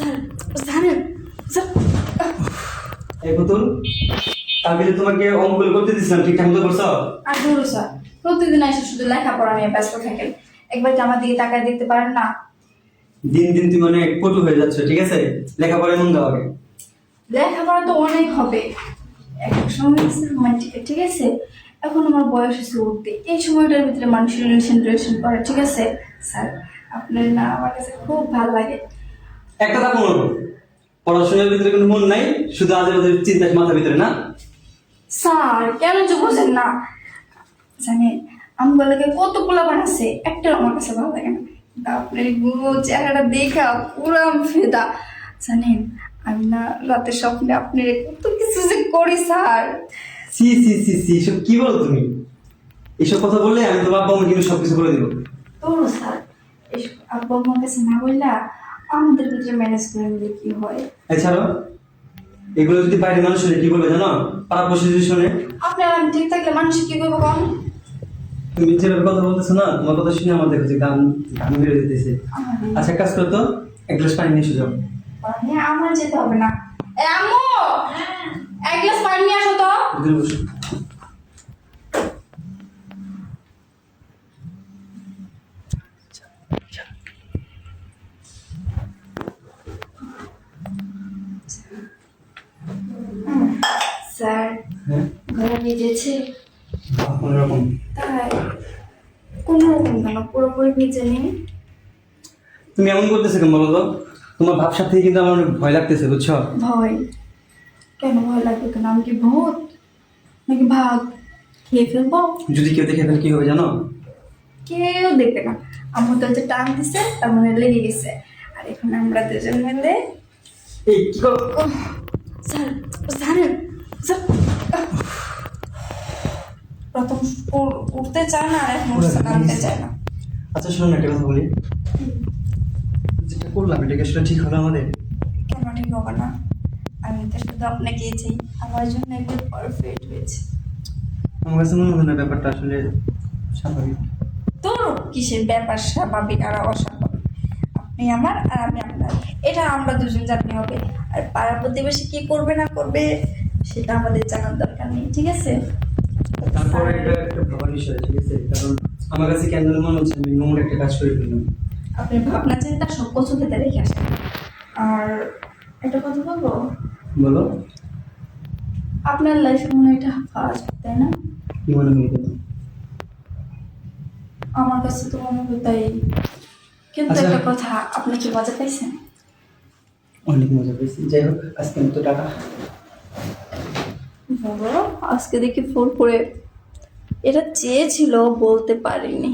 Sir জানেন sir, এই পুতুল, কালকে যে তোমাকে অঙ্কগুলো করতে দিয়েছিলাম ঠিকঠাক মতো করছো? আর ধরো স্যার, প্রতিদিন এসে শুধু লেখাপড়া নিয়ে ব্যস্ত থাকেন, একবার কি আমার দিকে তাকায় দেখতে পারেন না? দিন দিন তুমি অনেক পটু হয়ে যাচ্ছ, ঠিক আছে? লেখাপড়ায় মন দাও আগে। লেখাপড়া তো অনেক হবে, একটা সময় হচ্ছে রোমান্টিকের, ঠিক আছে? এখন আমার বয়স হচ্ছে উঠতে, এই সময়টার ভিতরে মানুষ রিলেশন করে, ঠিক আছে? স্যার আপনার না আমার কাছে খুব ভালো লাগে। একটা কথা বলবো, পড়াশোনার ভিতরে কোনো মন নাই, শুধু আজে বাজে চিন্তা মাথার ভিতরে না? স্যার কেন যে বোঝেন না? জানেন আমগুলোকে কত পোলা বানাচ্ছে, একটা আমার কাছে ভালো লাগে না। কিন্তু আপনার চেহারাটা দেখা পুরো ফেদা। জানেন আমি না রাতের স্বপ্নে আপনি কত কিছু যে করি স্যার। সি সি সি সি, এসব কি বলো তুমি? এসব কথা বললে আমি তোমার আব্বা কিন্তু সবকিছু বলে দিব। তো স্যার এসব আব্বু আমার কাছে না বললা আমাদের ভিতরে ম্যানেজ করে নিলে কি হয়? এছাড়াও এগুলো যদি বাইরের মানুষ শুনে কি বলবে জানো? পাড়া পড়শি যদি শুনে। আপনার আমি ঠিক থাকলে মানুষ কি করবো কম? তুমি যেভাবে কথা বলতেছো না, তোমার কথা শুনে আমার দেখো যে গান গান বেড়ে যেতেছে। আচ্ছা, এক কাজ করতো, এক গ্লাস পানি নিয়ে এসে যাও। মানে আমার যেতে হবে না। এ আম্মু, এক গ্লাস পানি নিয়ে আসো তো। এখানে বসো। স্যার হ্যাঁ, ঘরে ভিজেছে? কোনোরকম। তাই কোনো রকম কেন, পুরোপুরি ভিজে নেই? তুমি এমন করতেছো কেন বলো তো? তোমার ভাবসাব থেকে কিন্তু আমার অনেক ভয় লাগতেছে, বুঝছো? ভয়? কেন ভয় লাগবে কেন? আমি কি ভূত নাকি ভাগ খেয়ে ফেলবো? যদি কেউ দেখে ফেলে কি হবে জানো? কেউ দেখবে না, আমার তো হচ্ছে টান দিছে, তার মানে লেগে গেছে। আর এখন আমরা দুজন মিলে এই কি করো? স্যার জানেন স্যার, প্রথম উঠতে চায় না, আর এখন উঠতে নামতে চায় না। আচ্ছা শোনো না, একটা কথা বলি। যেটা করলাম এটা কি আসলে ঠিক হবে আমাদের? কেন ঠিক হবে না? আমি তো শুধু আপনাকেই চাই, আমার জন্য একবার পারফেক্ট হয়েছে। আমার কাছে মনে হয় না ব্যাপারটা আসলে স্বাভাবিক। তো কিসের ব্যাপার স্বাভাবিক আর অস্বাভাবিক? আপনি আমার আর আমি আপনার, এটা আমরা দুজন জানলে হবে। আর পাড়া প্রতিবেশী কি করবে না করবে সেটা আমাদের জানার দরকার নেই, ঠিক আছে? তারপরে এটা একটা ভাবার বিষয়, ঠিক আছে? কারণ আমার কাছে কেন যেন মনে হচ্ছে আমি নোংরা একটা কাজ করে ফেললাম। আপনি ভাবনা চিন্তা সব কিছু খেতে রেখে আসেন। আর একটা কথা বলবো, বলো। আপনার লাইফে মনে হয় এটা ফার্স্ট, তাই না? কি মনে হয় তোমার? আমার কাছে তো মনে হয় তাই। কিন্তু আচ্ছা। একটা কথা, আপনি কি মজা পাইছেন? অনেক মজা পেয়েছি। যাই হোক, আজকে আমি তো টাকা। বাবা আজকে দেখি ফোন করে, এটা চেয়েছিল বলতে পারিনি।